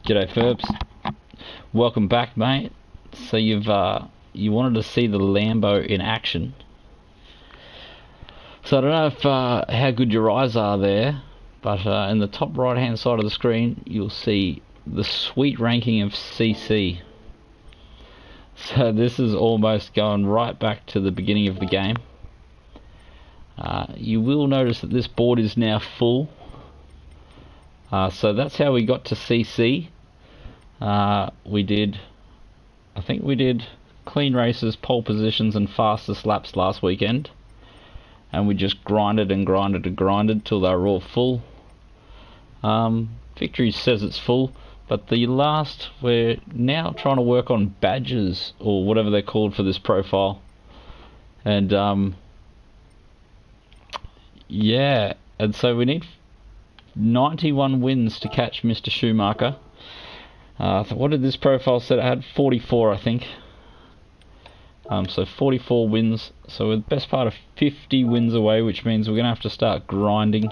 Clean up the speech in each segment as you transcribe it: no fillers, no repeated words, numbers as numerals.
G'day Ferbs, welcome back mate. So you wanted to see the Lambo in action. So I don't know if how good your eyes are there, but in the top right hand side of the screen you'll see the sweet ranking of CC. So this is almost going right back to the beginning of the game. You will notice that this board is now full. So that's how we got to CC. I think we did clean races, pole positions and fastest laps last weekend, and we just grinded and grinded and grinded till they were all full. Victory says it's full, but we're now trying to work on badges or whatever they're called for this profile, and yeah, and so we need 91 wins to catch Mr. Schumacher. What did this profile say? It had 44, I think. So 44 wins. So we're the best part of 50 wins away, which means we're going to have to start grinding.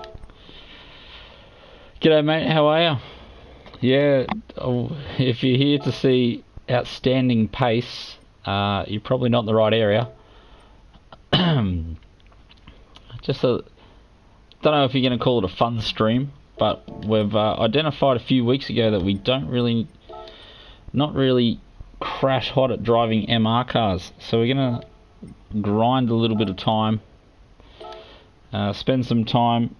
G'day mate, how are you? Yeah, if you're here to see outstanding pace, you're probably not in the right area. Don't know if you're going to call it a fun stream, but we've identified a few weeks ago that we not really crash hot at driving MR cars, so we're going to grind a little bit of time, spend some time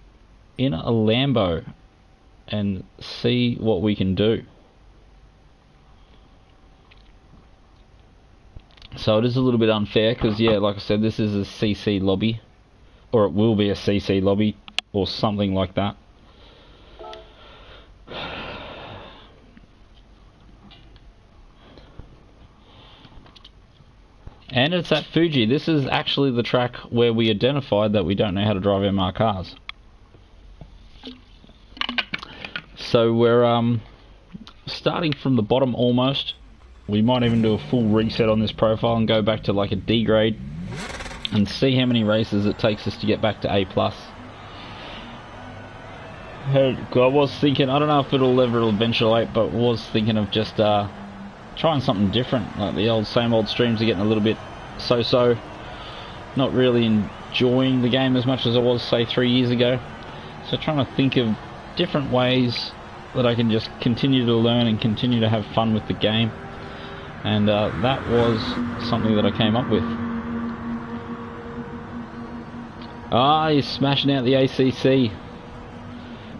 in a Lambo and see what we can do. So it is a little bit unfair because, yeah, like I said, this is a CC lobby, or it will be a CC lobby or something like that. And it's at Fuji. This is actually the track where we identified that we don't know how to drive MR cars. So we're starting from the bottom almost. We might even do a full reset on this profile and go back to like a D grade and see how many races it takes us to get back to A+. I was thinking, I don't know if it'll ever eventuate, but was thinking of just trying something different. Like the same old streams are getting a little bit so-so. Not really enjoying the game as much as I was, say, 3 years ago. So trying to think of different ways that I can just continue to learn and continue to have fun with the game. And that was something that I came up with. You're smashing out the ACC.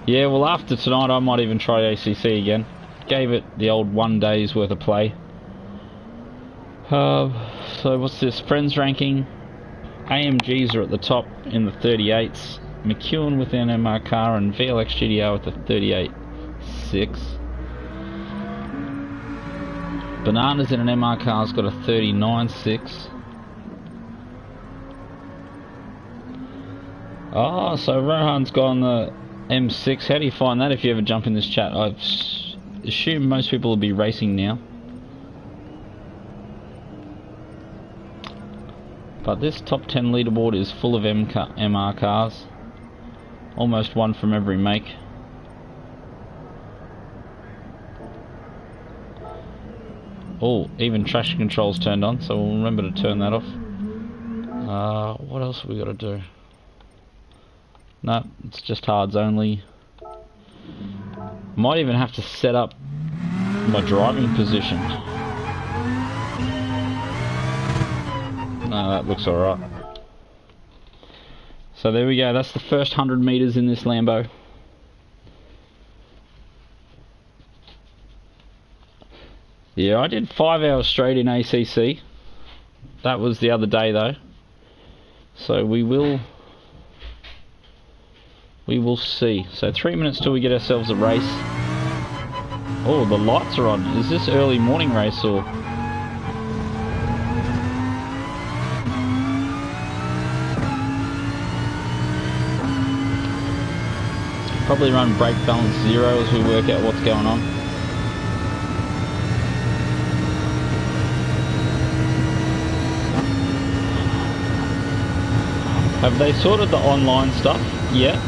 Yeah, well after tonight I might even try ACC again. Gave it the old 1 day's worth of play. So what's this? Friends ranking. AMGs are at the top in the 38s. McEwen with an MR car and VLX GTR with the 38.6. Bananas in an MR car's got a 39.6. Oh, so Rohan's got on the M6. How do you find that if you ever jump in this chat? I assume most people will be racing now. But this top 10 leaderboard is full of MR cars. Almost one from every make. Oh, even traction control's turned on, so we'll remember to turn that off. What else have we got to do? No, it's just hards only. Might even have to set up my driving position. No, that looks alright. So there we go, that's the first 100 meters in this Lambo. Yeah, I did 5 hours straight in ACC. That was the other day though. So we will see. So 3 minutes till we get ourselves a race. Oh, the lights are on. Is this early morning race or? Probably run brake balance 0 as we work out what's going on. Have they sorted the online stuff yet?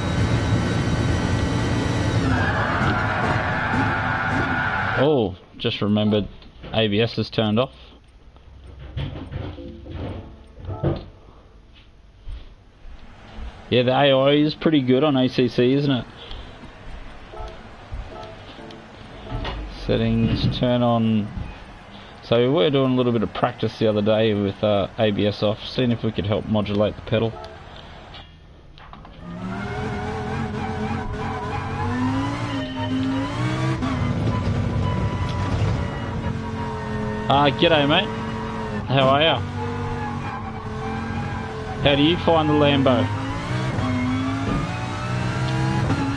Oh, just remembered ABS is turned off. Yeah, the AI is pretty good on ACC, isn't it? Settings, turn on. So we were doing a little bit of practice the other day with ABS off, seeing if we could help modulate the pedal. G'day mate, how are ya? How do you find the Lambo?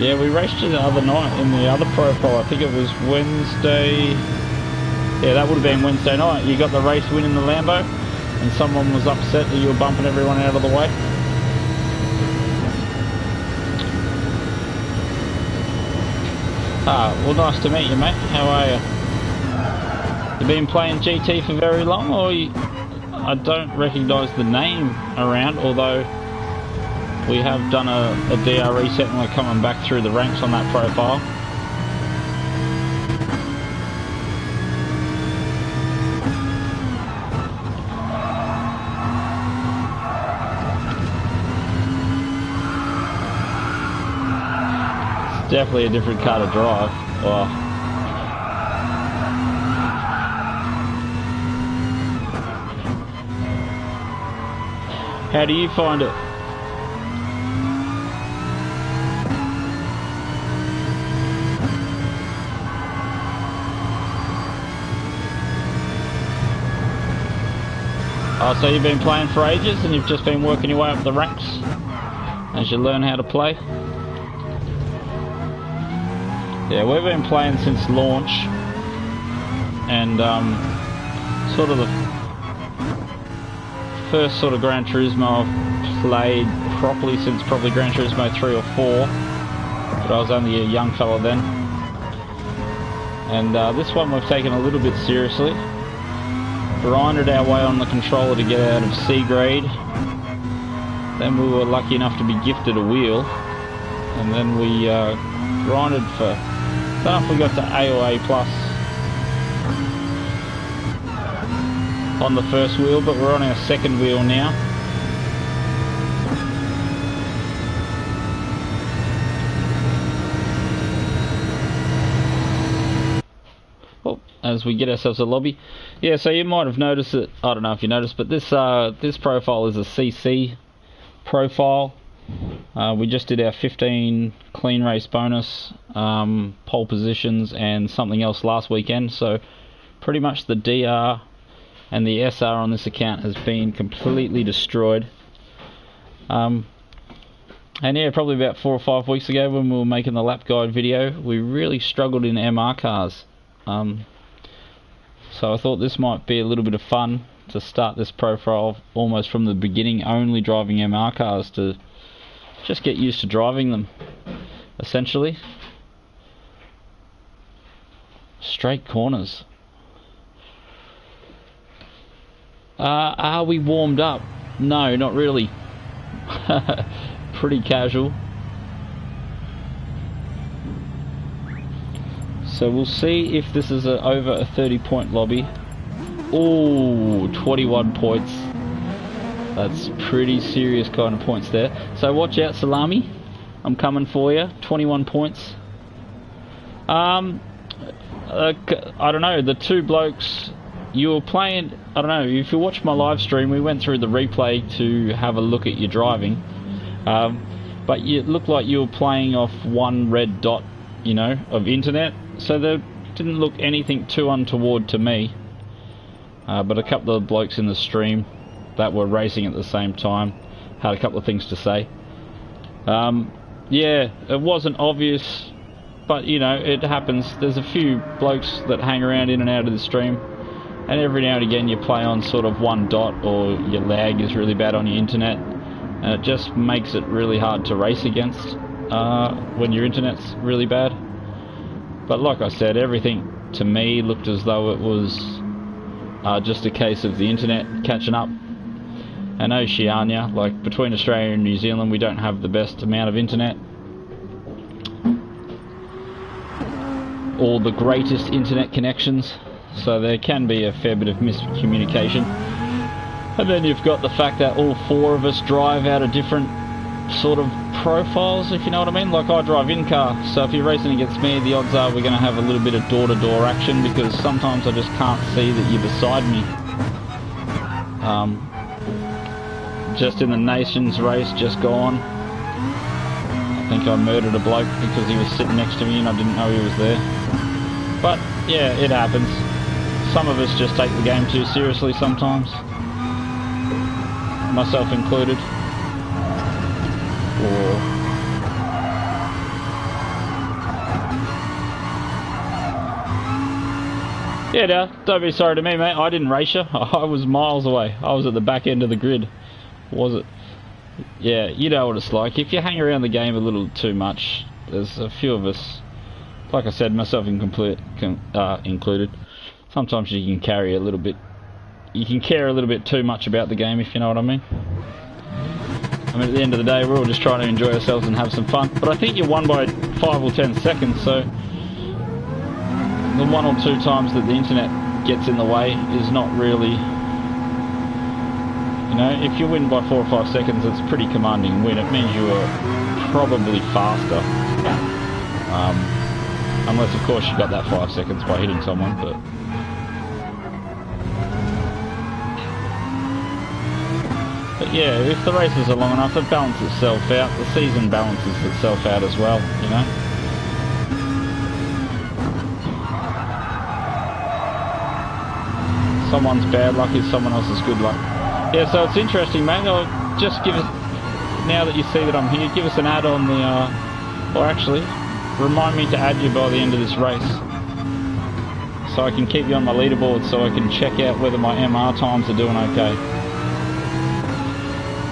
Yeah, we raced it the other night in the other profile. I think it was Wednesday. Yeah, that would have been Wednesday night. You got the race win in the Lambo and someone was upset that you were bumping everyone out of the way. Well, nice to meet you mate, how are you? You been playing GT for very long, or I don't recognise the name around, although we have done a DR reset and we're coming back through the ranks on that profile. It's definitely a different car to drive. Well, how do you find it? Oh, so you've been playing for ages and you've just been working your way up the ranks as you learn how to play? Yeah, we've been playing since launch, and sort of the first sort of Gran Turismo I've played properly since probably Gran Turismo 3 or 4, but I was only a young fella then. And this one we've taken a little bit seriously. Grinded our way on the controller to get out of C grade. Then we were lucky enough to be gifted a wheel, and then we grinded for, I don't know if we got to A or A plus on the first wheel, but we're on our second wheel now. Oh, as we get ourselves a lobby. Yeah, so you might have noticed it, I don't know if you noticed, but this this profile is a CC profile. We just did our 15 clean race bonus, pole positions and something else last weekend, so pretty much the DR and the SR on this account has been completely destroyed. And yeah, probably about 4 or 5 weeks ago when we were making the lap guide video, we really struggled in MR cars. So I thought this might be a little bit of fun to start this profile almost from the beginning, only driving MR cars, to just get used to driving them, essentially. Straight corners. Are we warmed up? No, not really. Pretty casual. So we'll see if this is over a 30-point lobby. Oh, 21 points. That's pretty serious kind of points there. So watch out, Salami. I'm coming for you. 21 points. I don't know, the two blokes you were playing, I don't know, if you watched my live stream, we went through the replay to have a look at your driving, but it looked like you were playing off one red dot, you know, of internet, so there didn't look anything too untoward to me, but a couple of blokes in the stream that were racing at the same time had a couple of things to say. Yeah, it wasn't obvious, but you know, it happens. There's a few blokes that hang around in and out of the stream, and every now and again you play on sort of one dot, or your lag is really bad on your internet, and it just makes it really hard to race against when your internet's really bad. But like I said, everything to me looked as though it was just a case of the internet catching up. And Oceania, like between Australia and New Zealand, we don't have the best amount of internet. all the greatest internet connections, so there can be a fair bit of miscommunication. And then you've got the fact that all four of us drive out of different sort of profiles, if you know what I mean. Like, I drive in-car, so if you're racing against me, the odds are we're going to have a little bit of door-to-door action, because sometimes I just can't see that you're beside me. Just in the Nations race just gone, I think I murdered a bloke because he was sitting next to me and I didn't know he was there. But yeah, it happens. Some of us just take the game too seriously sometimes, myself included. Yeah, no, don't be sorry to me, mate. I didn't race you. I was miles away. I was at the back end of the grid. Was it? Yeah, you know what it's like. If you hang around the game a little too much, there's a few of us, like I said, myself included, sometimes you can carry a little bit, you can care a little bit too much about the game, if you know what I mean. I mean, at the end of the day, we're all just trying to enjoy ourselves and have some fun. But I think you won by 5 or 10 seconds, so the 1 or 2 times that the internet gets in the way is not really, you know, if you win by 4 or 5 seconds, it's a pretty commanding win. It means you are probably faster. Unless, of course, you got that 5 seconds by hitting someone, but... But yeah, if the races are long enough, it balances itself out. The season balances itself out as well, you know. Someone's bad luck is someone else's good luck. Yeah, so it's interesting, mate. I'll just give us, now that you see that I'm here, give us an ad on the, or actually, remind me to add you by the end of this race, so I can keep you on my leaderboard, so I can check out whether my MR times are doing okay.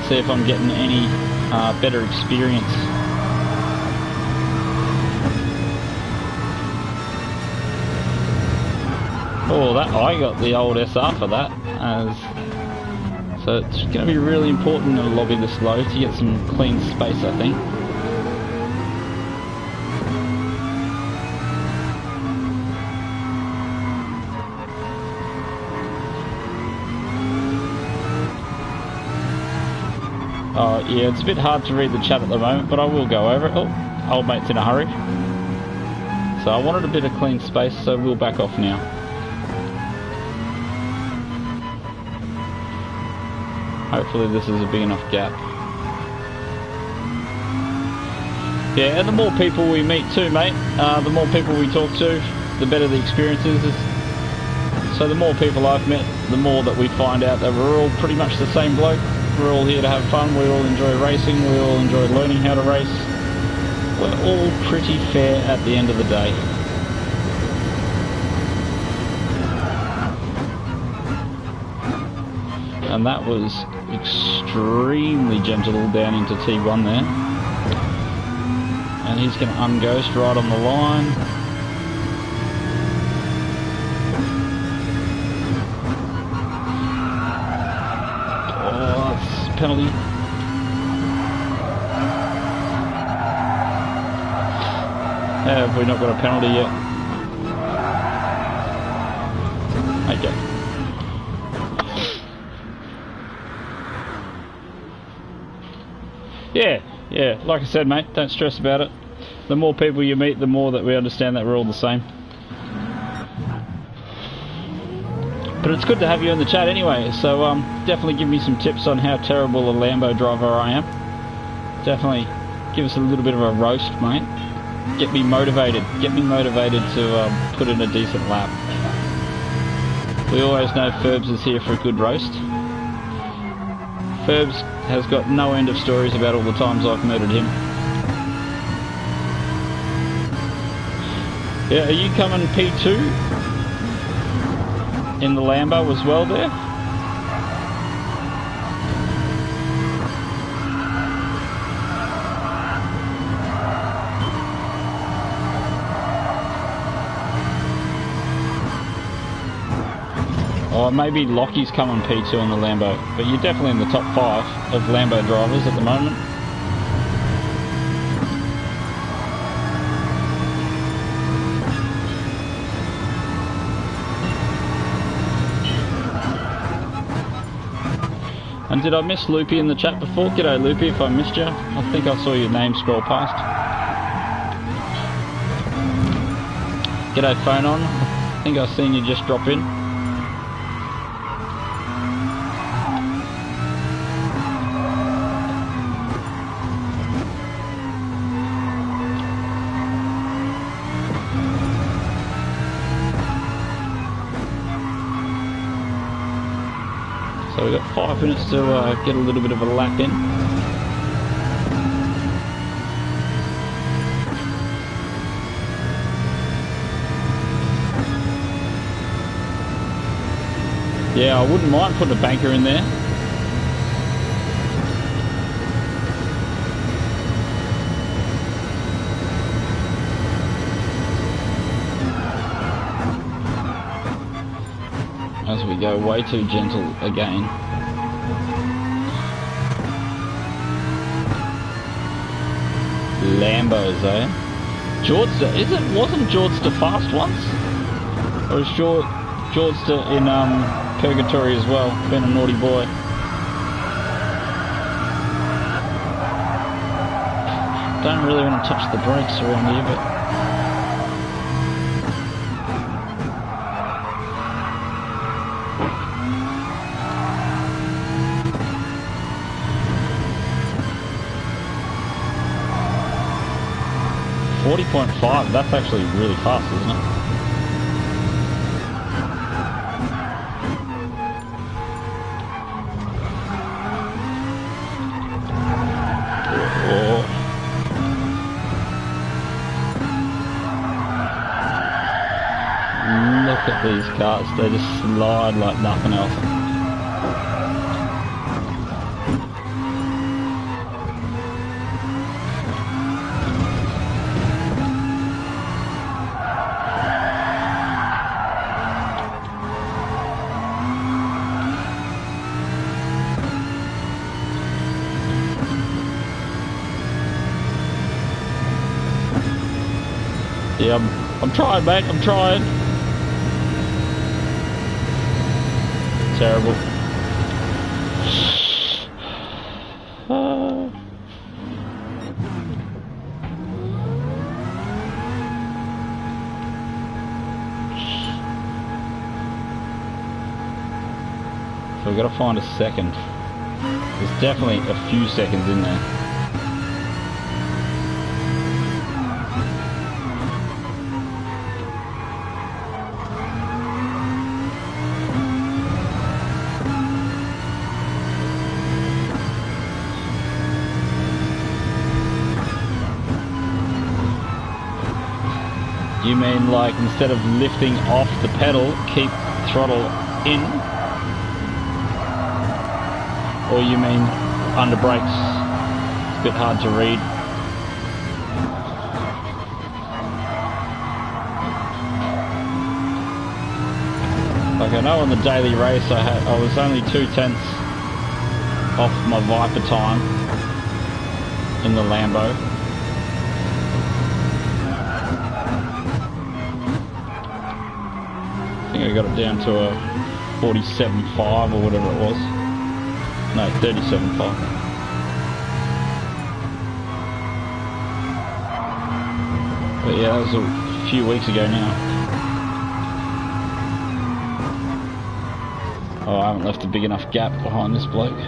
See if I'm getting any better experience. Oh, that I got the old SR for that. So it's going to be really important in a lobby this low to get some clean space, I think. Oh yeah, it's a bit hard to read the chat at the moment, but I will go over it. Oh, old mate's in a hurry. So I wanted a bit of clean space, so we'll back off now. Hopefully this is a big enough gap. Yeah, and the more people we meet too, mate, the more people we talk to, the better the experience is. So the more people I've met, the more that we find out that we're all pretty much the same bloke. We're all here to have fun, we all enjoy racing, we all enjoy learning how to race. We're all pretty fair at the end of the day. And that was extremely gentle down into T1 there. And he's going to unghost right on the line. Oh, that's a penalty. Have we not got a penalty yet? Okay. Yeah, like I said, mate, don't stress about it. The more people you meet, the more that we understand that we're all the same. But it's good to have you in the chat anyway, so definitely give me some tips on how terrible a Lambo driver I am. Definitely give us a little bit of a roast, mate. Get me motivated to put in a decent lap. We always know Ferbs is here for a good roast. Ferbs has got no end of stories about all the times I've murdered him. Yeah, are you coming P2 in the Lambo as well there? Or maybe Lockie's coming P2 in the Lambo, but you're definitely in the top 5 of Lambo drivers at the moment. And did I miss Loopy in the chat before? G'day Loopy, if I missed you. I think I saw your name scroll past. G'day Phone On. I think I've seen you just drop in. So we've got 5 minutes to get a little bit of a lap in. Yeah, I wouldn't mind putting a banker in there. As we go way too gentle again. Lambos, eh? Georgester, wasn't Georgester fast once? Or is Georgester in Purgatory as well, been a naughty boy? Don't really want to touch the brakes around here, but 40.5, that's actually really fast, isn't it? Oh. Look at these cars, they just slide like nothing else. Yeah, I'm trying, mate. I'm trying. Terrible. So we've got to find a second. There's definitely a few seconds in there. You mean like instead of lifting off the pedal, keep throttle in? Or you mean under brakes? It's a bit hard to read. Like I know on the daily race I was only 2/10 off my Viper time in the Lambo. I got it down to a 47.5 or whatever it was. No, 37.5. But yeah, that was a few weeks ago now. Oh, I haven't left a big enough gap behind this bloke.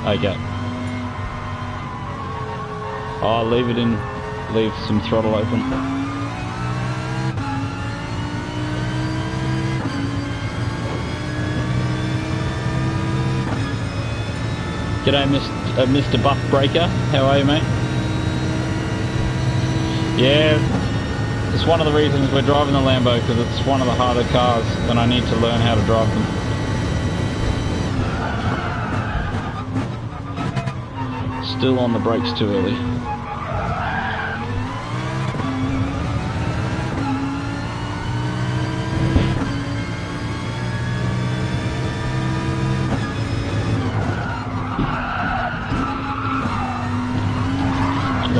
Okay. Oh, leave it in, leave some throttle open. G'day Mr. Buff Breaker, how are you mate? Yeah, it's one of the reasons we're driving the Lambo, because it's one of the harder cars and I need to learn how to drive them. Still on the brakes too early.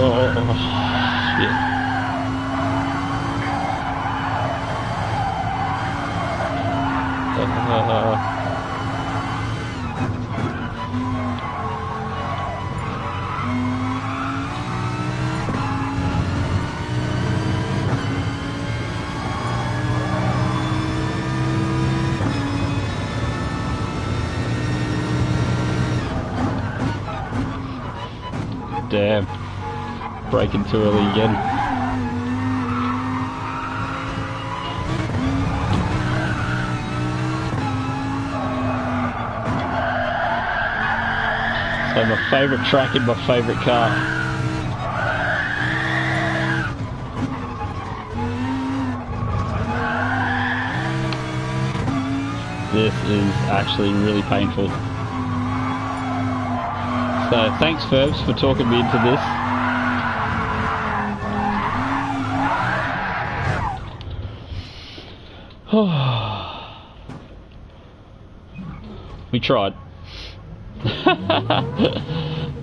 Oh, shit. Damn. Braking too early again. So my favourite track in my favourite car. This is actually really painful. So thanks Ferbs for talking me into this. We tried.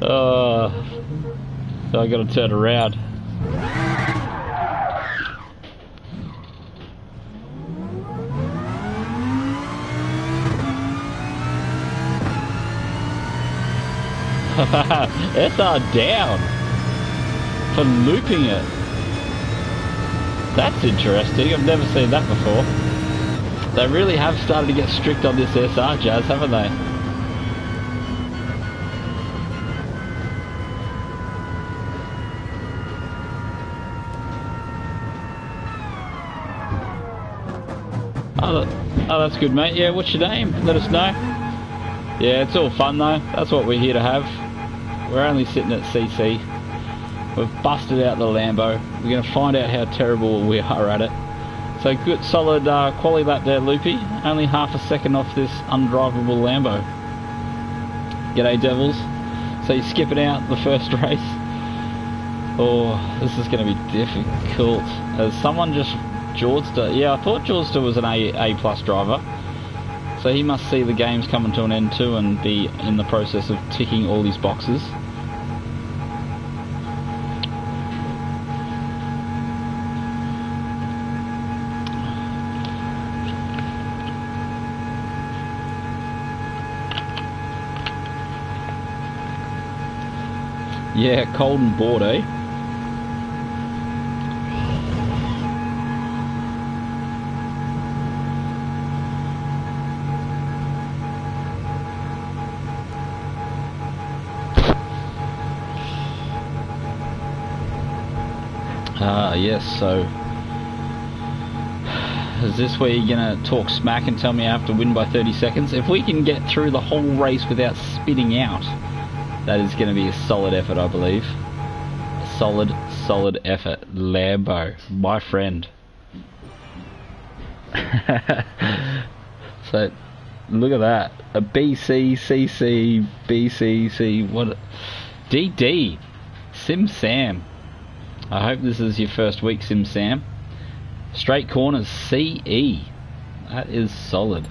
Oh, so I got to turn around. SR down for looping it. That's interesting. I've never seen that before. They really have started to get strict on this SR, Jazz, haven't they? Oh, that's good, mate. Yeah, what's your name? Let us know. Yeah, it's all fun though. That's what we're here to have. We're only sitting at CC. We've busted out the Lambo. We're going to find out how terrible we are at it. So good, solid quali lap there, Loopy. Only half a second off this undrivable Lambo. G'day, Devils. So you're skipping out the first race. Oh, this is going to be difficult. As someone just Jordster. Yeah, I thought Jordster was an A+ driver. So he must see the game's coming to an end too and be in the process of ticking all these boxes. Yeah, cold and bored, eh? Yes, so is this where you're gonna talk smack and tell me I have to win by 30 seconds? If we can get through the whole race without spitting out, that is gonna be a solid effort, I believe. Solid effort. Lambo, my friend. So look at that. A BC, CC, BCC, what DD. Sim Sam. I hope this is your first week, Sim Sam. Straight corners, CE. That is solid.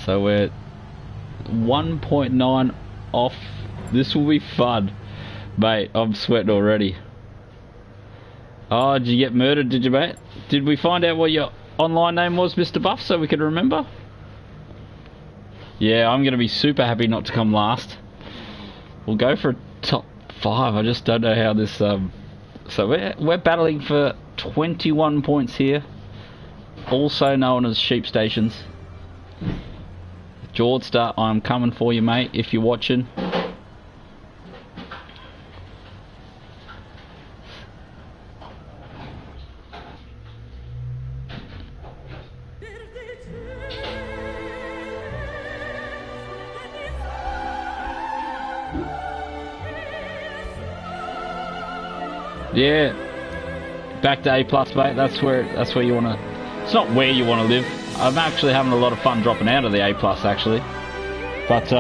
So we're 1.9 off. This will be fun. Mate, I'm sweating already. Oh, did you get murdered, did you, mate? Did we find out what your online name was, Mr. Buff, so we can remember? Yeah, I'm going to be super happy not to come last. We'll go for a top 5. I just don't know how this so we're battling for 21 points here, also known as sheep stations. Jordster, I'm coming for you, mate, if you're watching. Yeah, back to A+, mate. That's where you want to. It's not where you want to live. I'm actually having a lot of fun dropping out of the A+, actually. But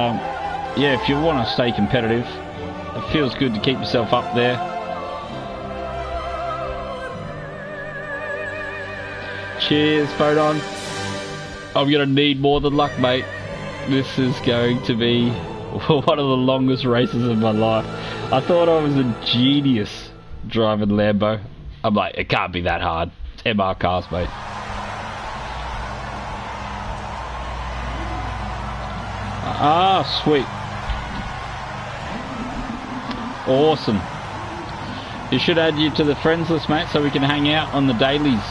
yeah, if you want to stay competitive, it feels good to keep yourself up there. Cheers, Photon. I'm gonna need more than luck, mate. This is going to be one of the longest races of my life. I thought I was a genius driving Lambo. I'm like, it can't be that hard. It's MR cars, mate. Ah, sweet. Awesome. You should add you to the friends list, mate, so we can hang out on the dailies.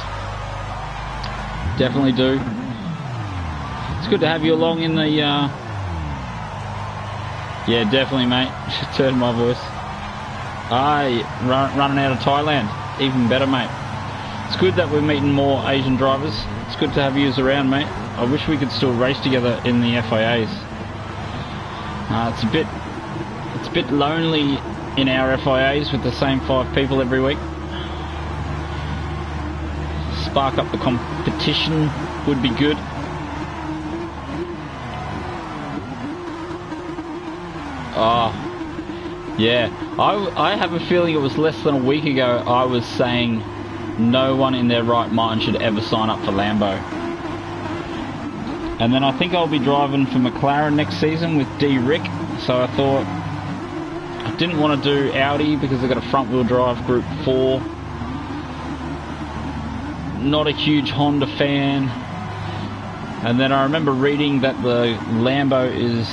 Definitely do. It's good to have you along in the Yeah, definitely, mate. Turn my voice. Running out of Thailand. Even better, mate. It's good that we're meeting more Asian drivers. It's good to have yous around, mate. I wish we could still race together in the FIAs. It's a bit lonely in our FIAs with the same 5 people every week. Spark up the competition would be good. Oh, yeah. I have a feeling it was less than a week ago I was saying no one in their right mind should ever sign up for Lambo. And then I think I'll be driving for McLaren next season with D. Rick. So I thought I didn't want to do Audi because they've got a front wheel drive Group 4. Not a huge Honda fan. And then I remember reading that the Lambo is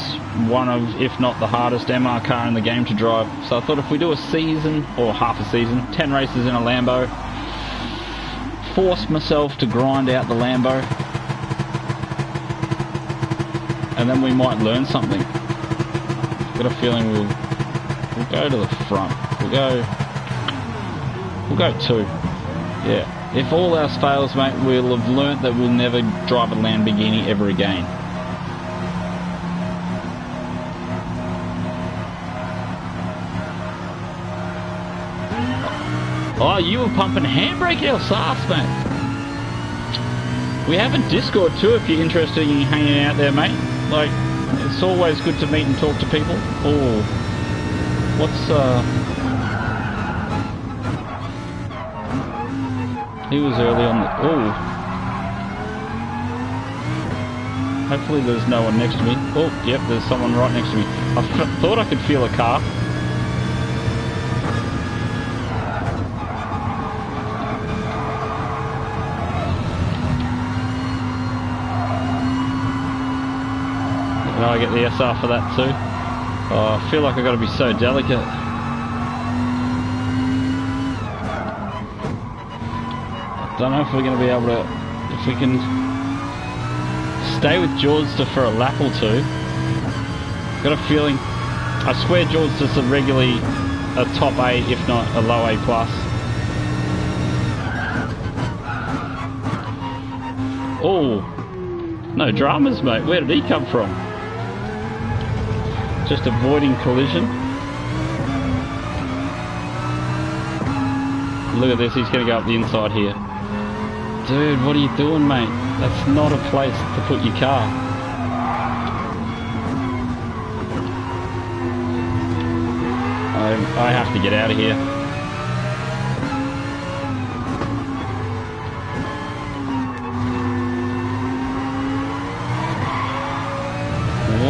one of, if not the hardest MR car in the game to drive. So I thought if we do a season, or half a season, 10 races in a Lambo, force myself to grind out the Lambo, and then we might learn something. Got a feeling we'll go to the front. We'll go 2. Yeah. If all else fails, mate, we'll have learnt that we'll never drive a Lamborghini ever again. Oh, you were pumping handbrake out sauce, mate. We have a Discord too if you're interested in hanging out there, mate. Like, it's always good to meet and talk to people. Oh, what's he was early on the... Oh. Hopefully there's no one next to me. Oh, yep, there's someone right next to me. I thought I could feel a car. And I get the SR for that too. Oh, I feel like I've got to be so delicate. Don't know if we're going to be able to, if we can stay with Georgester for a lap or two. Got a feeling, I swear Georgester's regularly a top A, if not a low A+. Oh, no dramas, mate. Where did he come from? Just avoiding collision. Look at this, he's going to go up the inside here. Dude, what are you doing, mate? That's not a place to put your car. I have to get out of here.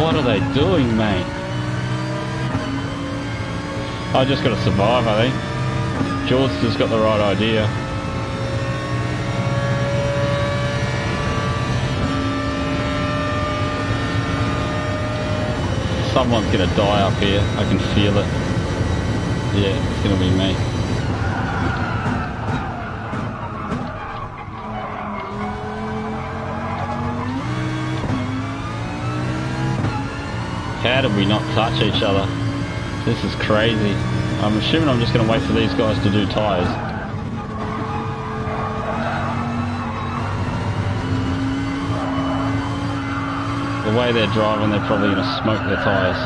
What are they doing, mate? I just got to survive, I think. George's got the right idea. Someone's gonna die up here. I can feel it. Yeah, it's gonna be me. How did we not touch each other? This is crazy. I'm assuming I'm just gonna wait for these guys to do tyres. The way they're driving, they're probably going to smoke their tyres.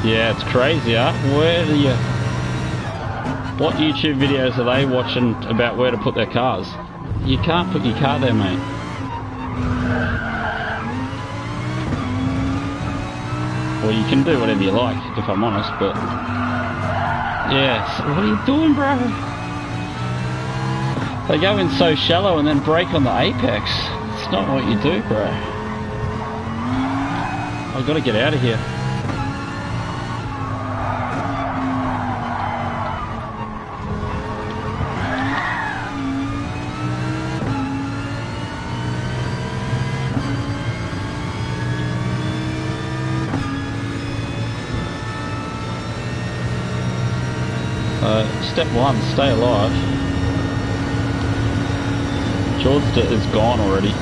Yeah, it's crazy, huh? Where do you... What YouTube videos are they watching about where to put their cars? You can't put your car there, mate. Well, you can do whatever you like, if I'm honest, but... Yeah, so what are you doing, bro? They go in so shallow and then brake on the apex. It's not what you do, bro. I've got to get out of here. So, step one, stay alive. George is gone already.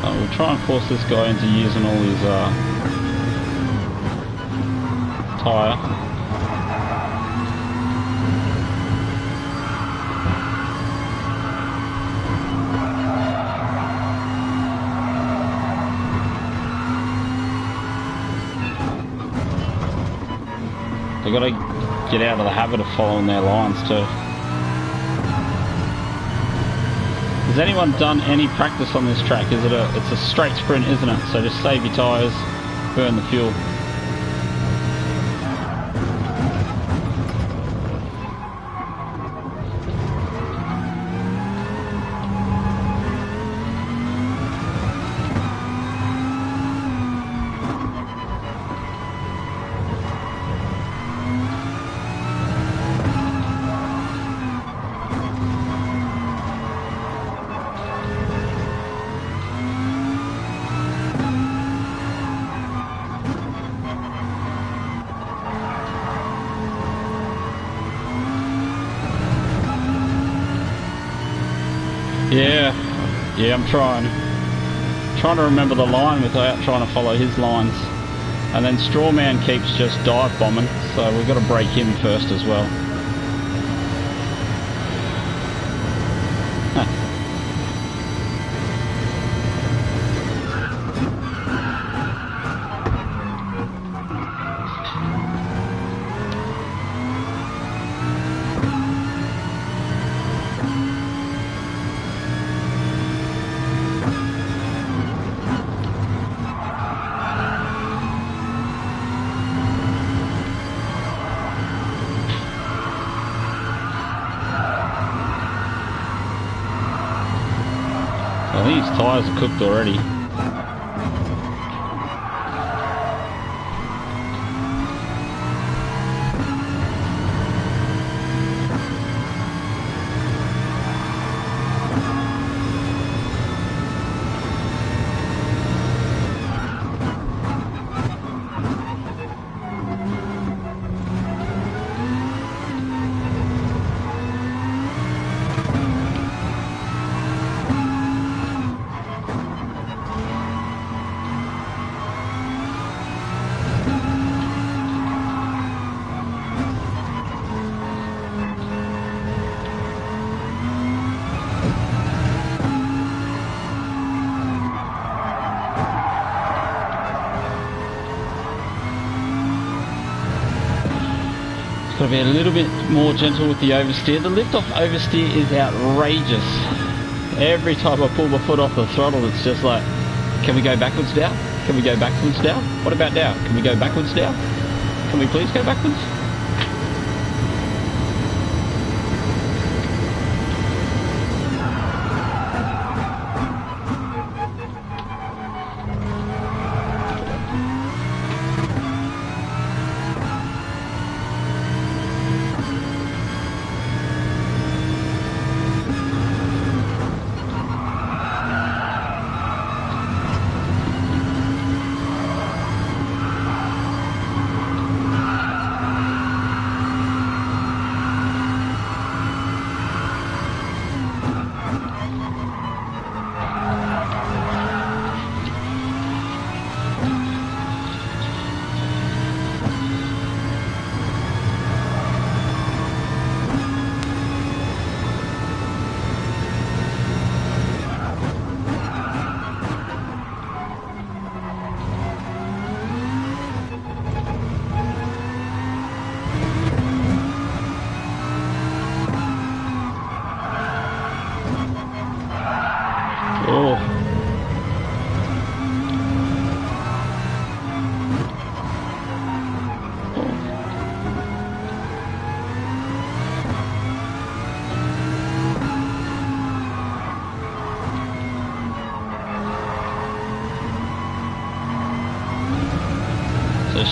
We'll try and force this guy into using all his tyre. They've got to get out of the habit of following their lines too. Has anyone done any practice on this track? It's a straight sprint, isn't it? So just save your tyres, burn the fuel. Yeah, I'm trying to remember the line without trying to follow his lines. And then Strawman keeps just dive bombing, so we've got to break him first as well. I think his tyres are cooked already. Got to be a little bit more gentle with the oversteer. The lift off oversteer is outrageous. Every time I pull my foot off the throttle, it's just like, can we go backwards now? Can we go backwards now? What about now? Can we go backwards now? Can we please go backwards?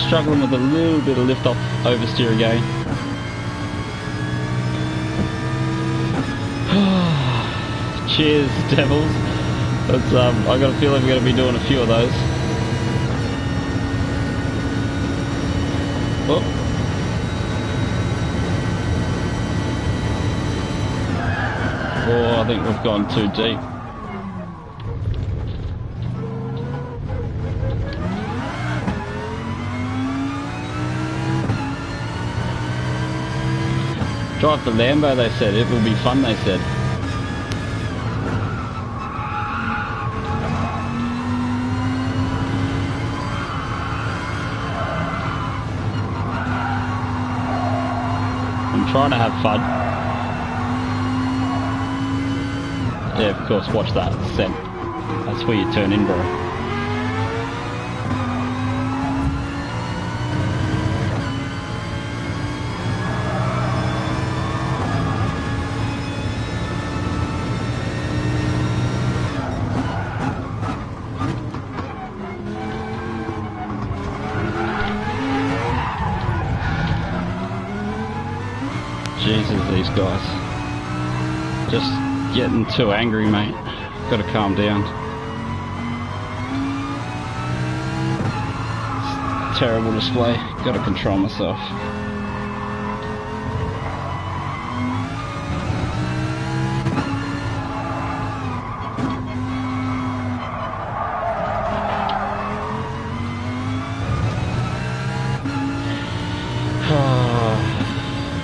Struggling with a little bit of lift off oversteer again. Cheers, Devils. That's, I got a feeling we're going to be doing a few of those. Oh. Oh, I think we've gone too deep. Drive the Lambo, they said. It will be fun, they said. I'm trying to have fun. Yeah, of course, watch that. Sent. That's where you turn in, bro. Jesus, these guys. Just getting too angry, mate. Gotta calm down. It's terrible display. Gotta control myself.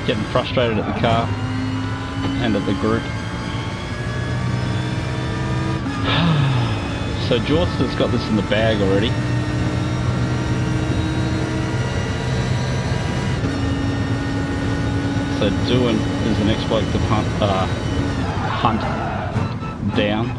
Getting frustrated at the car and at the group. So Jordan's got this in the bag already. So Doohan is the next bloke to hunt down.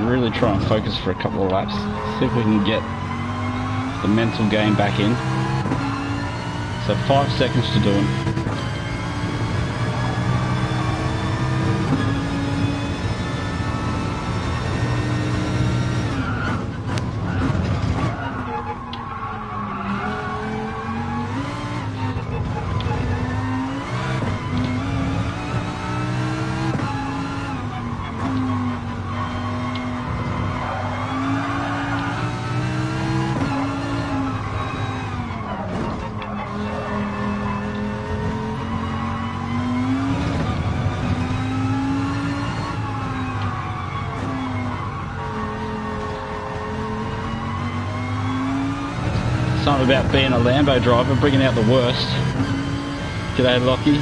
Really try and focus for a couple of laps, see if we can get the mental game back in. So 5 seconds to do it. Something about being a Lambo driver, bringing out the worst. G'day, Lockie.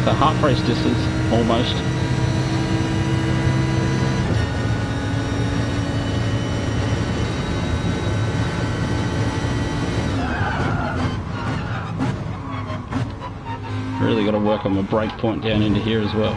So half race distance, almost. Really got to work on my brake point down into here as well.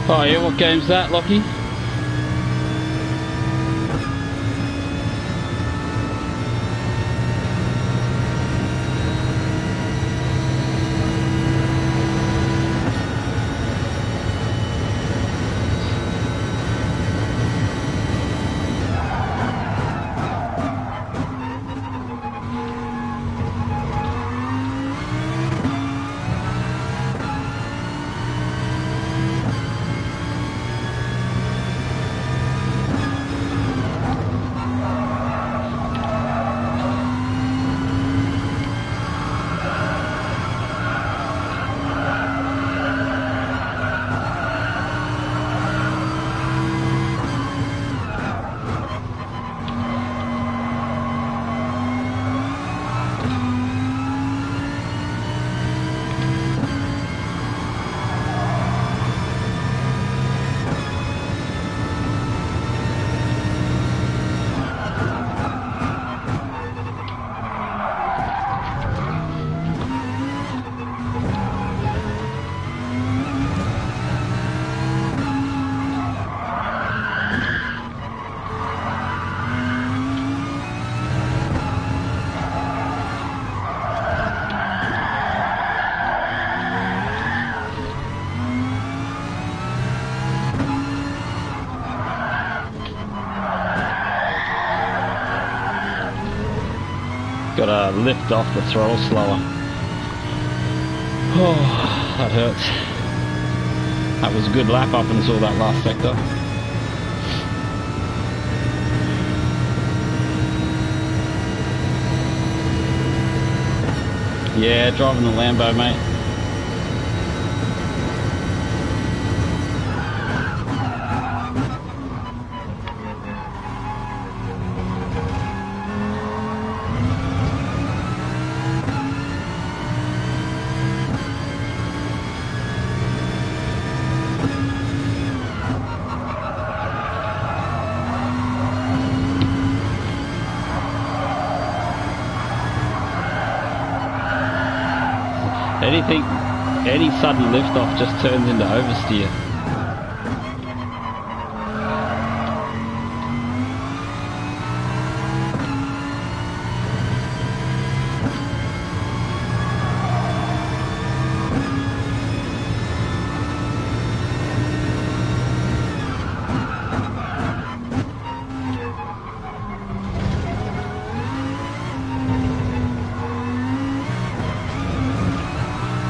Oh yeah, what game's that, Lockie? Gotta lift off the throttle slower. Oh, that hurts. That was a good lap up until that last sector. Yeah, driving the Lambo, mate. Any sudden lift off just turns into oversteer.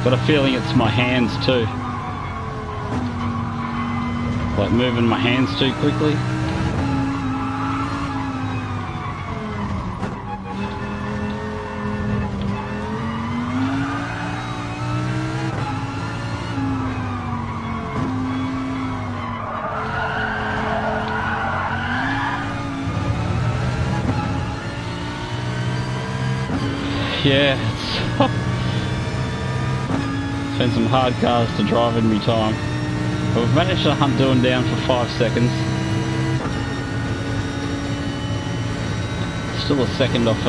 Got a feeling it's my hands too. Like moving my hands too quickly. Yeah, it's been some hard cars to drive in me time. But we've managed to hunt Doing down for 5 seconds. Still a second off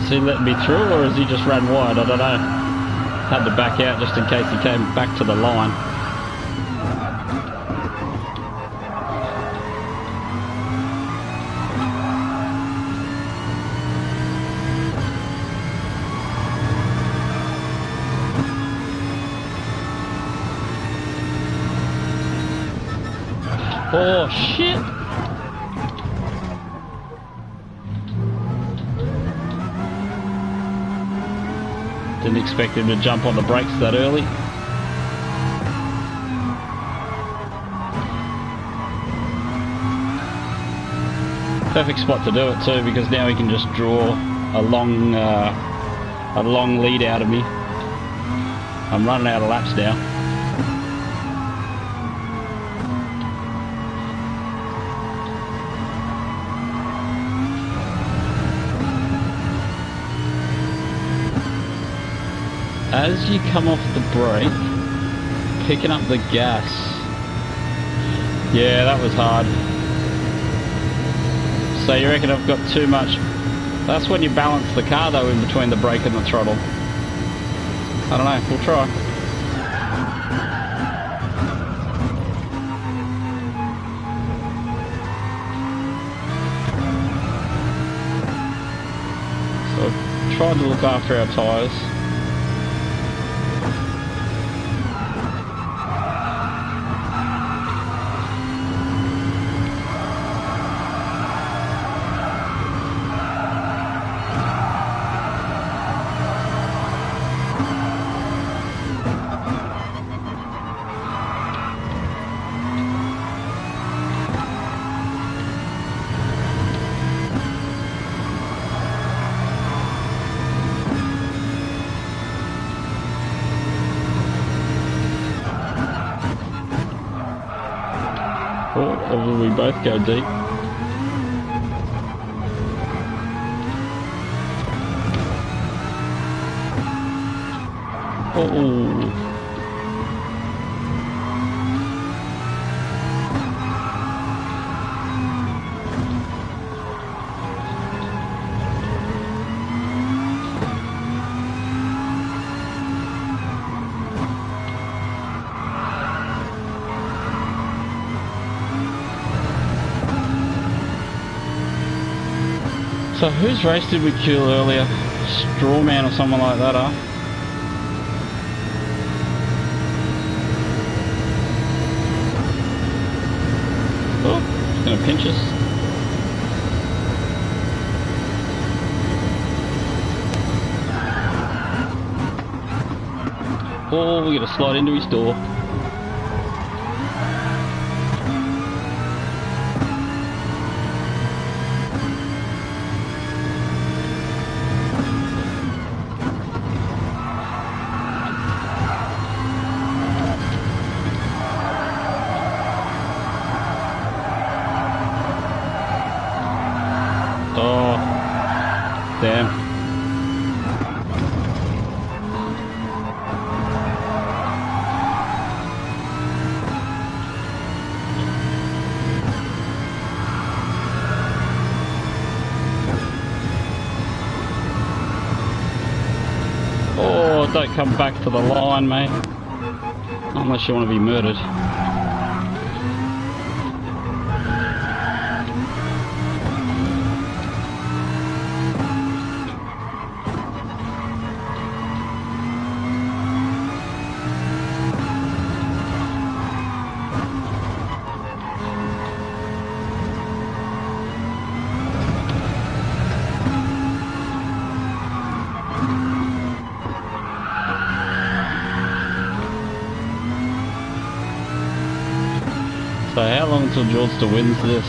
Is he letting me through, or has he just ran wide? I don't know. Had to back out just in case he came back to the line. Oh shit! Didn't expect him to jump on the brakes that early. Perfect spot to do it too, because now he can just draw a long lead out of me. I'm running out of laps now. as you come off the brake, picking up the gas. Yeah, that was hard. So you reckon I've got too much? That's when you balance the car though, in between the brake and the throttle. I don't know, we'll try. So I've tried to look after our tyres. Or will we both go deep? Oh. So whose race did we kill earlier? Strawman or someone like that, huh? Oh, it's gonna pinch us. Oh, we gotta slide into his door. Oh, damn. Oh, don't come back to the line, mate. Unless you want to be murdered. So how long until Georgester wins this?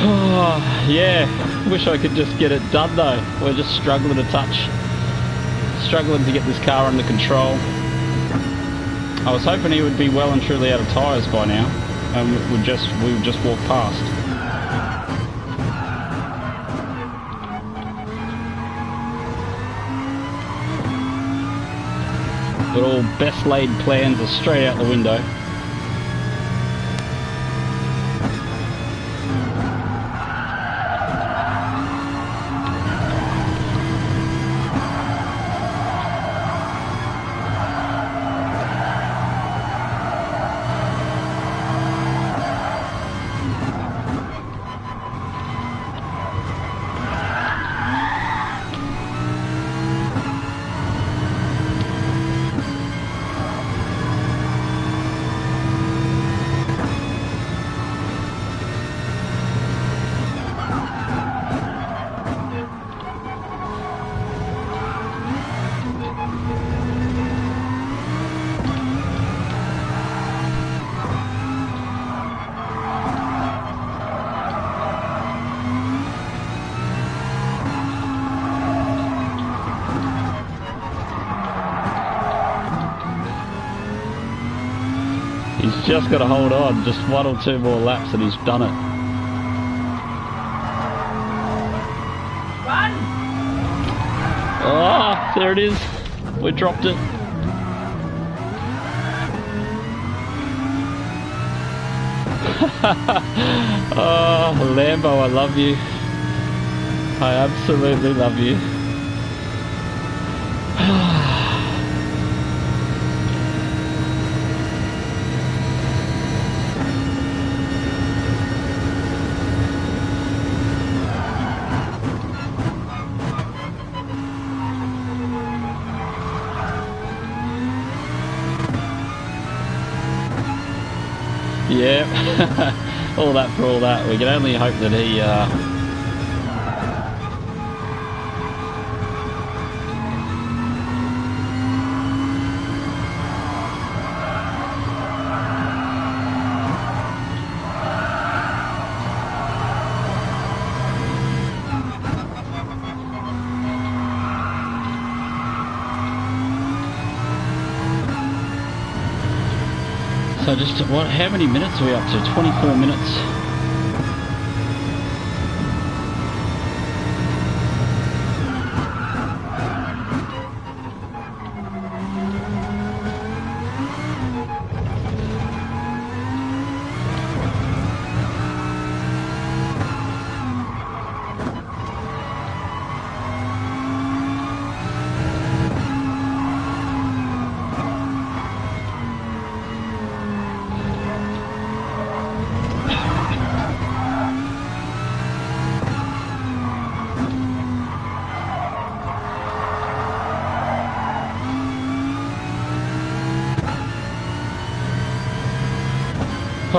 Oh, yeah, wish I could just get it done though. We're just struggling to struggling to get this car under control. I was hoping he would be well and truly out of tyres by now, and we would just walk past. But all best laid plans are straight out the window. He's just got to hold on, just one or two more laps and he's done it. Run! Oh, there it is. We dropped it. Oh, Lambo, I love you. I absolutely love you. Yeah, all that for all that. We can only hope that he So just, how many minutes are we up to? 24 minutes.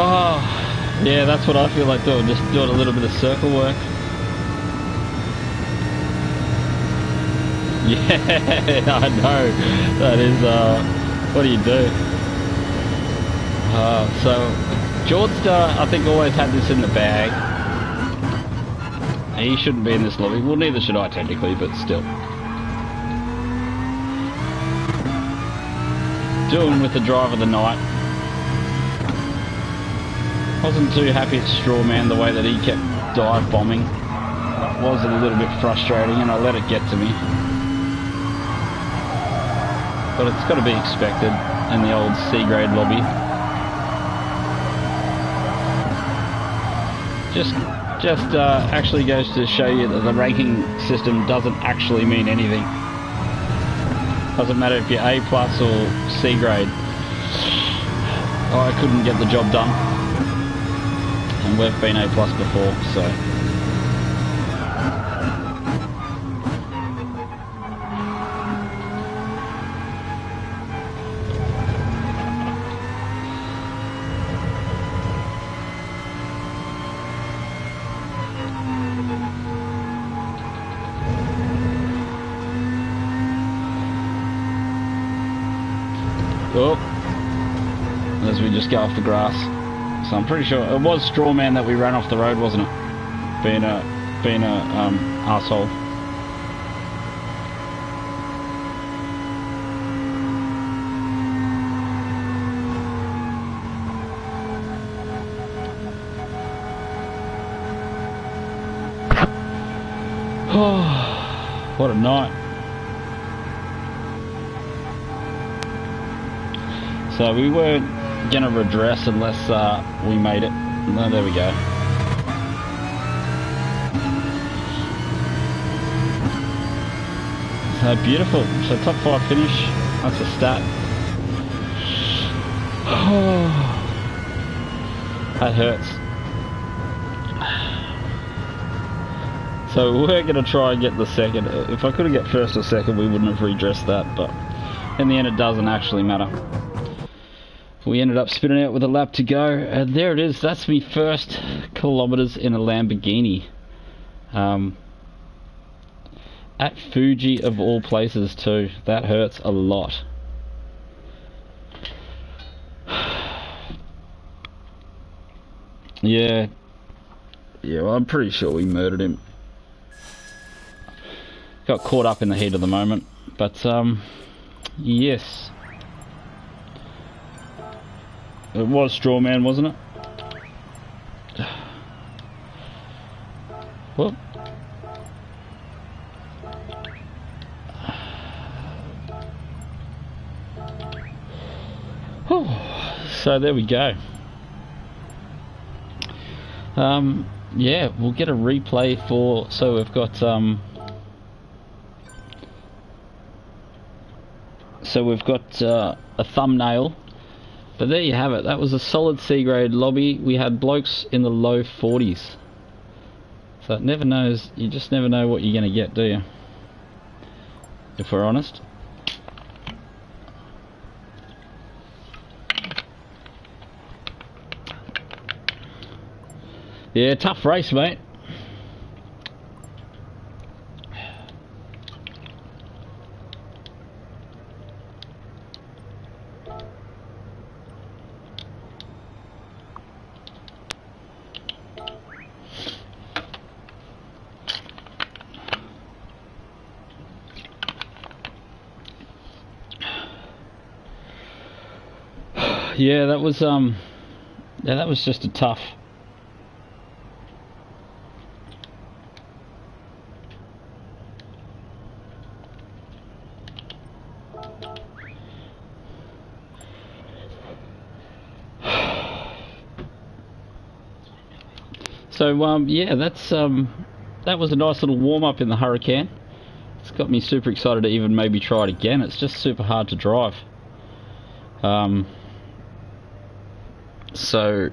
Oh, yeah, that's what I feel like doing, just doing a little bit of circle work. Yeah, I know. That is, what do you do? So, Jordster, I think, always had this in the bag. He shouldn't be in this lobby. Well, neither should I, technically, but still. Doing with the drive of the night. Wasn't too happy at Strawman the way that he kept dive bombing. It was a little bit frustrating and I let it get to me. But it's got to be expected in the old C-grade lobby. Just actually goes to show you that the ranking system doesn't actually mean anything. Doesn't matter if you're A+ or C-grade. Oh, I couldn't get the job done. And we've been A+ before, so. Oh, as we just go off the grass. So I'm pretty sure it was Strawman that we ran off the road, wasn't it? Being a arsehole. Oh, what a night. So we weren't gonna redress unless we made it. No, there we go. So beautiful. So top 5 finish. That's a stat. Oh, that hurts. So we're gonna try and get the second. If I could have got first or second, we wouldn't have redressed that. But in the end, it doesn't actually matter. We ended up spinning out with a lap to go, and there it is. That's me first kilometers in a Lamborghini. At Fuji of all places too. That hurts a lot. Yeah, well, I'm pretty sure we murdered him. Got caught up in the heat of the moment, but yes. It was Strawman, wasn't it? Whoop. So there we go. Yeah, we'll get a replay for, so we've got a thumbnail. But there you have it. That was a solid C grade lobby. We had blokes in the low 40s. So it never knows, you just never know what you're going to get, do you? If we're honest. Yeah, tough race, mate. Yeah, that was just a tough. So yeah, that was a nice little warm up in the Hurricane. It's got me super excited to even maybe try it again. It's just super hard to drive. So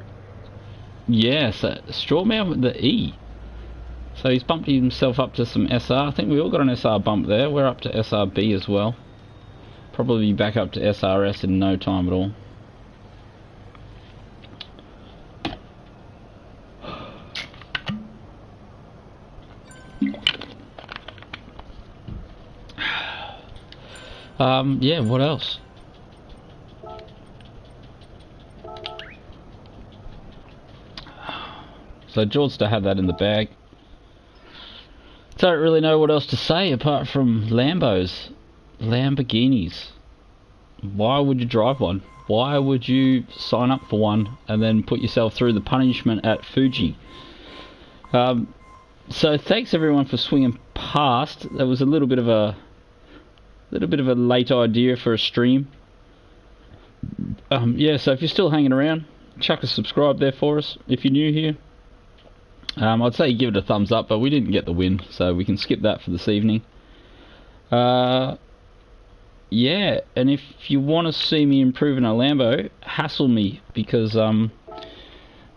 yeah, so Strawman with the E. So he's bumped himself up to some SR. I think we all got an SR bump there. We're up to SRB as well. Probably back up to SRS in no time at all. Yeah, what else? So George to have that in the bag. Don't really know what else to say apart from Lambos. Lamborghinis. Why would you drive one? Why would you sign up for one and then put yourself through the punishment at Fuji? So thanks everyone for swinging past. That was a little bit of a late idea for a stream. Yeah, so if you're still hanging around, chuck a subscribe there for us if you're new here. I'd say give it a thumbs up, but we didn't get the win, so we can skip that for this evening. Yeah, and if you want to see me improving a Lambo, hassle me, because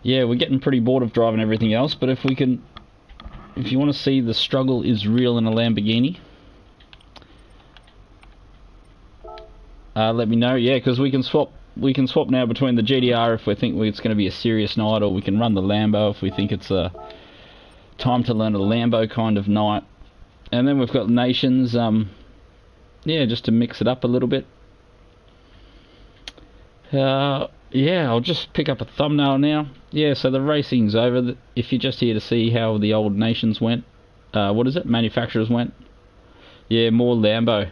yeah, we're getting pretty bored of driving everything else, but if you want to see the struggle is real in a Lamborghini, let me know. Yeah, because we can swap now between the GDR if we think it's going to be a serious night, or we can run the Lambo if we think it's a time to learn a Lambo kind of night. And then we've got Nations, yeah, just to mix it up a little bit. Yeah, I'll just pick up a thumbnail now. Yeah, so the racing's over. If you're just here to see how the old Nations went, what is it? Manufacturers went. Yeah, more Lambo.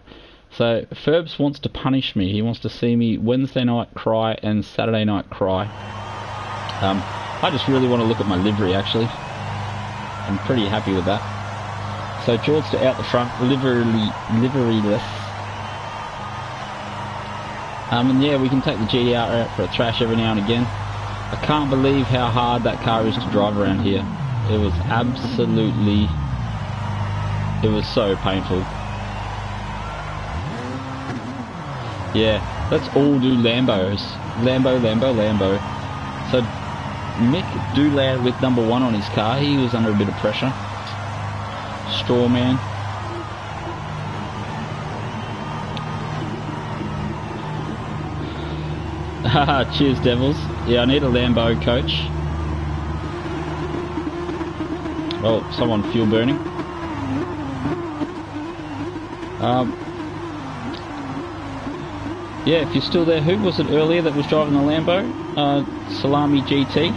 So Ferbs wants to punish me. He wants to see me Wednesday night cry and Saturday night cry. I just really want to look at my livery, actually. I'm pretty happy with that. So George to out the front, liveryless. And yeah, we can take the GDR out for a thrash every now and again. I can't believe how hard that car is to drive around here. It was absolutely... It was so painful. Yeah, let's all do Lambos. Lambo, Lambo, Lambo. So Mick do land with number 1 on his car. He was under a bit of pressure. Strawman. Haha, cheers Devils. Yeah, I need a Lambo, coach. Oh, someone fuel burning. Yeah, if you're still there, who was it earlier that was driving the Lambo? Salami GT.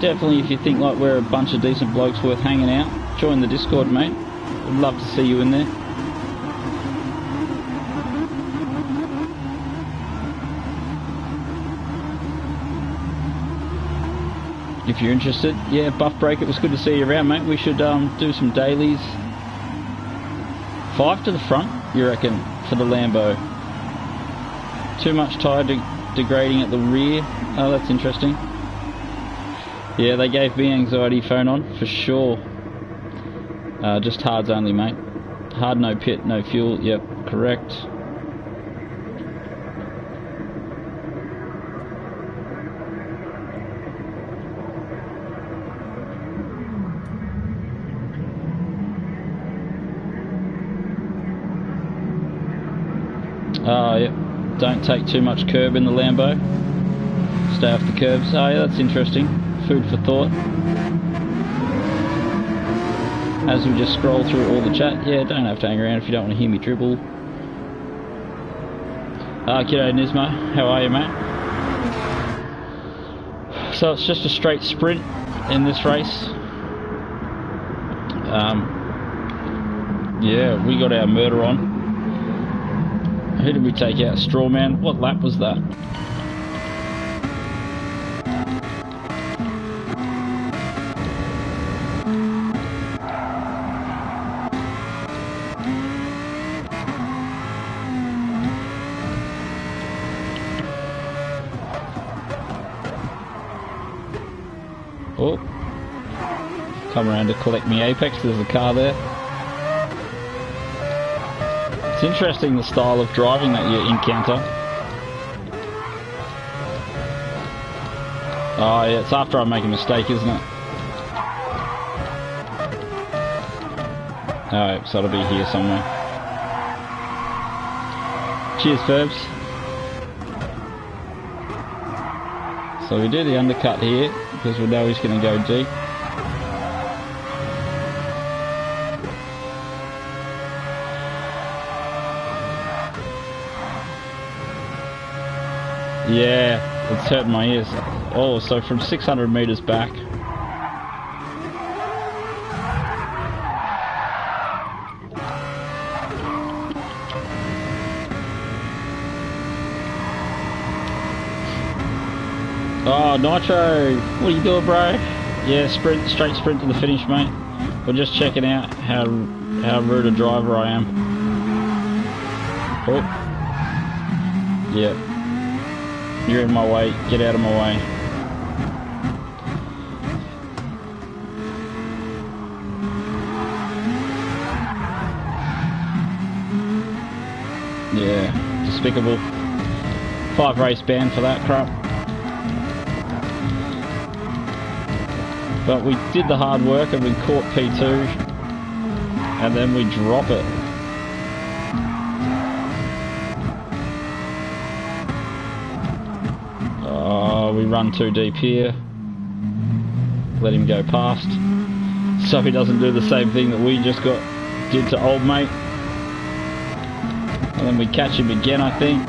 Definitely, if you think like we're a bunch of decent blokes worth hanging out, join the Discord, mate. I'd love to see you in there. If you're interested, yeah, Buff Break, it was good to see you around, mate. We should do some dailies. 5 to the front, you reckon, for the Lambo? Too much tired to degrading at the rear. Oh, that's interesting. Yeah, they gave me anxiety phone on, for sure. Just hards only, mate. Hard, no pit, no fuel. Yep, correct. Oh, yep. Don't take too much curb in the Lambo. Stay off the curbs. Oh, yeah, that's interesting. Food for thought. As we just scroll through all the chat. Yeah, don't have to hang around if you don't want to hear me dribble. G'day Nismo. How are you, mate? So it's just a straight sprint in this race. Yeah, we got our murder on. Who did we take out? Strawman. What lap was that? Oh. Come around to collect me Apex. There's a car there. It's interesting the style of driving that you encounter. Oh yeah, it's after I make a mistake, isn't it? Alright, so it'll be here somewhere. Cheers, Ferbs. So we do the undercut here, because we know he's going to go deep. Yeah, it's hurting my ears. Oh, so from 600 meters back. Oh, Nitro, what are you doing, bro? Yeah, sprint, straight sprint to the finish, mate. We're just checking out how rude a driver I am. Oh, yeah. You're in my way. Get out of my way. Yeah, despicable. 5 race ban for that crap. But we did the hard work and we caught P2. And then we drop it. We run too deep here. Let him go past. So he doesn't do the same thing that we just did to old mate. And then we catch him again, I think.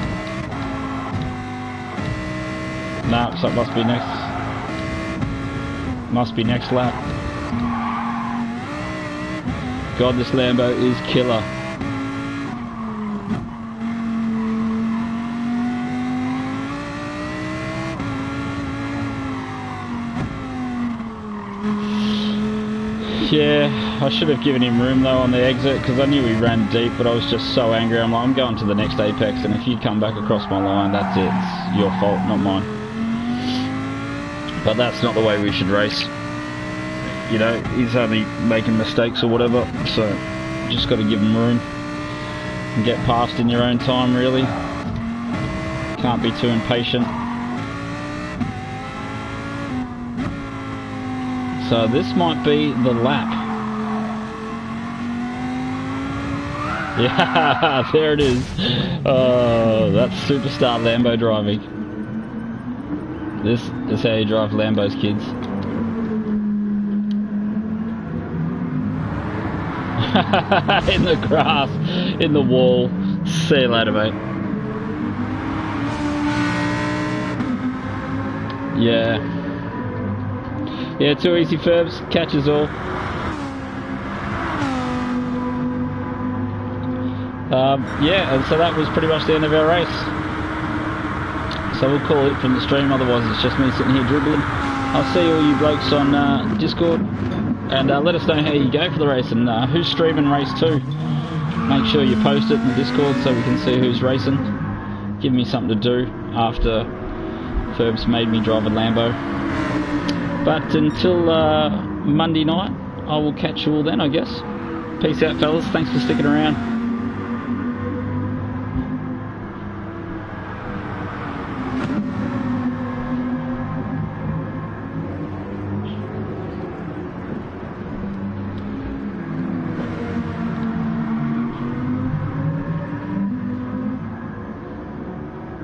Nah, so it must be next lap. God, this Lambo is killer. Yeah, I should have given him room though on the exit because I knew he ran deep, but I was just so angry. I'm like, I'm going to the next apex, and if you come back across my line, that's it. It's your fault, not mine. But that's not the way we should race. You know, he's only making mistakes or whatever, so just got to give him room and get past in your own time, really. Can't be too impatient. So this might be the lap. Yeah, there it is. Oh, that's superstar Lambo driving. This is how you drive Lambos, kids. In the grass, in the wall. See you later, mate. Yeah. Yeah, too easy, Ferbs. Catches all. Yeah, and so that was pretty much the end of our race. So we'll call it from the stream, otherwise it's just me sitting here dribbling. I'll see all you blokes on Discord, and let us know how you go for the race and who's streaming race 2. Make sure you post it in the Discord so we can see who's racing. Give me something to do after Ferb's made me drive a Lambo. But until Monday night, I will catch you all then, I guess. Peace out, fellas. Thanks for sticking around.